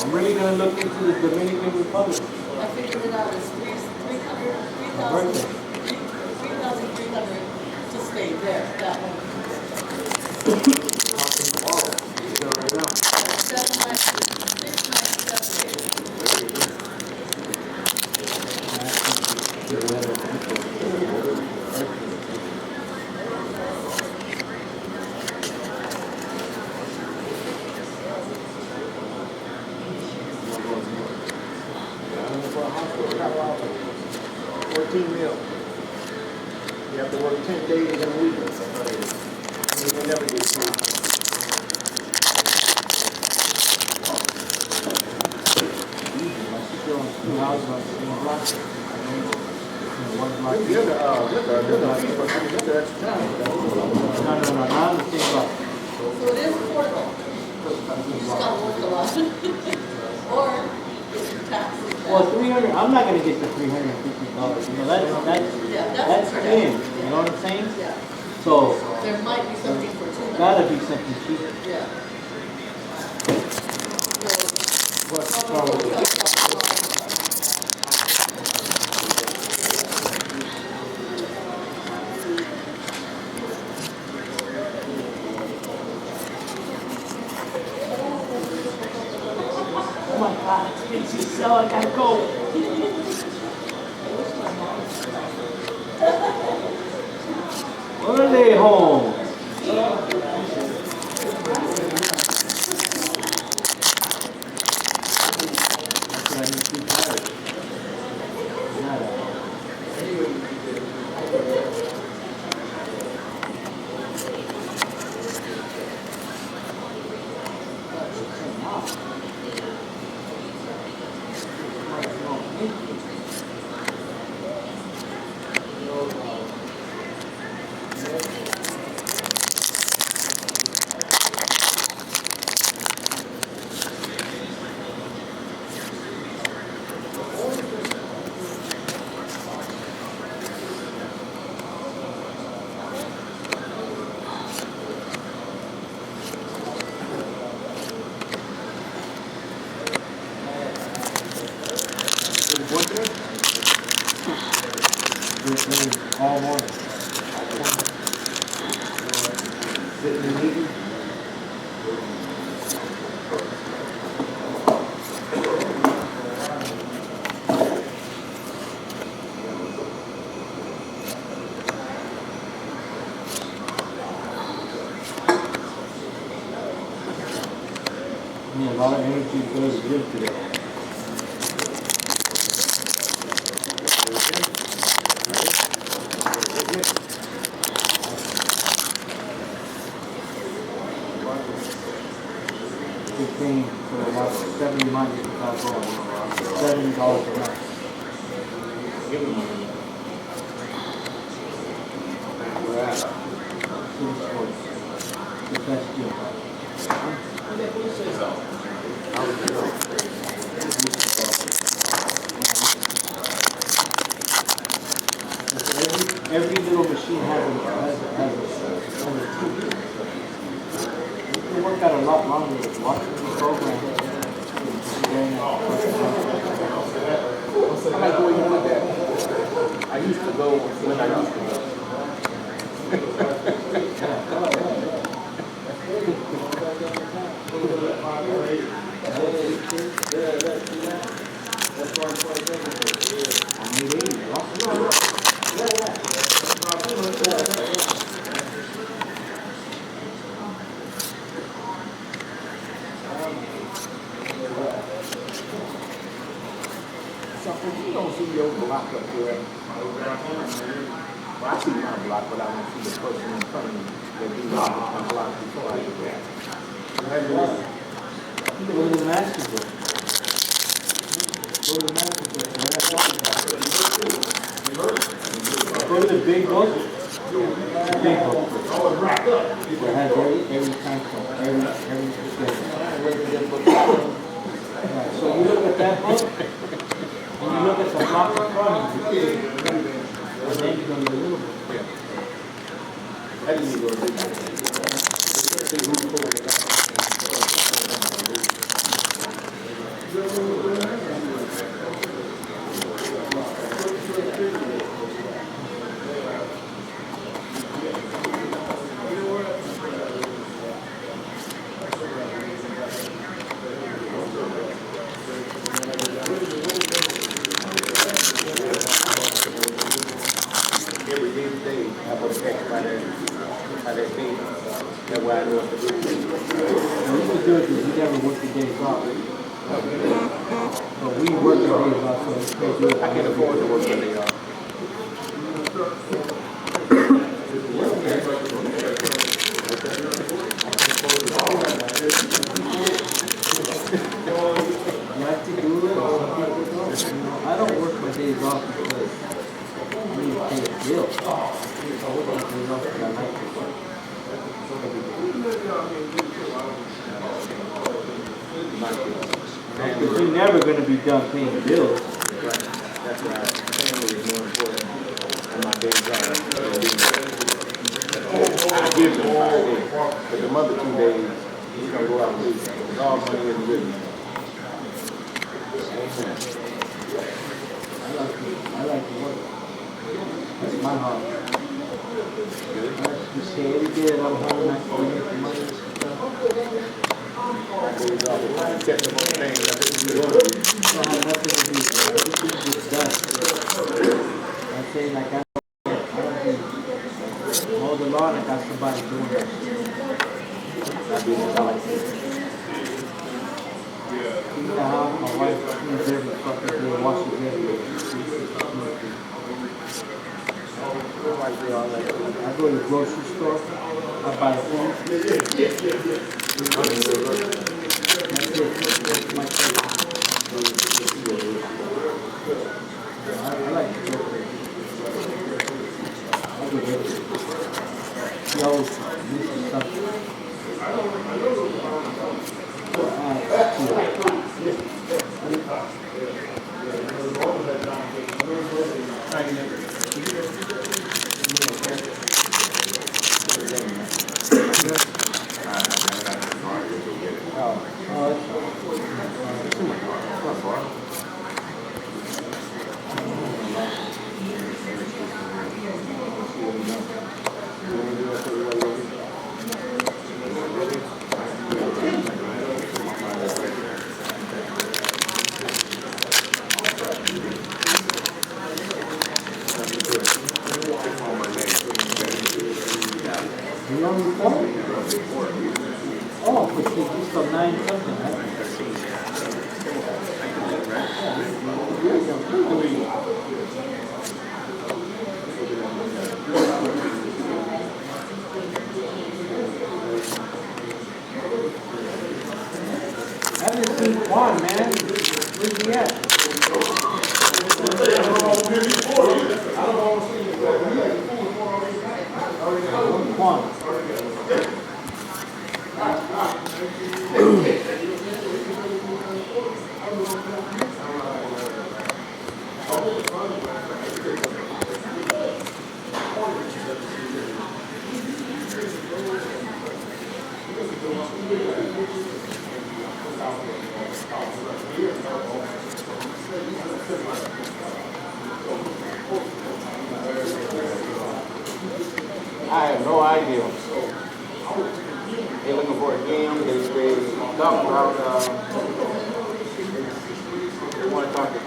I'm really going to look into the Dominican Republic. I figured it out. It's 3,300 to stay there. That one. 7 nights, 6 nights, 14 meals. You have to work 10 days in a week. You can never get food. You're the people. You're the extra time. No, not the same box. So it is affordable. You just gotta work a lot. Or it's your taxes. Well, 300. I'm not gonna get the $350. You know, that's thin. You know what I'm saying? Yeah. So There might be something for 200. gotta be something cheaper. Yeah. Oh my God, it's just so I gotta go. Órale, home. All morning. Sitting and eating. A lot of energy for the gym today. We came for about 70 months without going. $70 a month. Give me money. We're at. The best deal. Every little machine has a tool. You can work out a lot longer with watching the program. I like the way you put that. I used to go when I used to go. Something you don't see your block up there. Well, I see my block, but I don't see the person in front of me that do my block before I do that. Go to the master book. Go to the master book. Go to the big book. The big book. It has every time code, every schedule. Right, so you look at that book, and you look at the block in front of you, and then you go to the little book. I didn't even go to the every day, I go back by that day. That's why I know what to do. You can do it because you never work your days off. But we work our days off, so it's crazy. I can't afford to work when they are. You like to do it, or some people don't. You know, I don't work my days off because I need to pay a bill. I work my days off because I like to work. Because you're never going to be done paying bills. That's right. Family is more important than my day job. I give them 5 days, but the other 2 days, he's going to go out and do it. All money is with me. I like to work. That's my hobby. I just say every day that I'm home, I can make the money. Days off, technical things, I didn't do it. I don't have nothing to do. Everything gets done. I say like I don't mow the lawn, I got somebody doing that. I do it. I like it. Clean the house, my wife cleans every fucking day, washes every day. I go to the grocery store, I buy food. That's it. That's my thing. I like to go there. I do everything. She always uses something. You on the phone? Oh, but you just on 9 something, right? I haven't seen Juan, man. Where's he at? Juan. I have no idea. They're looking for a game. They talk about, they want to talk to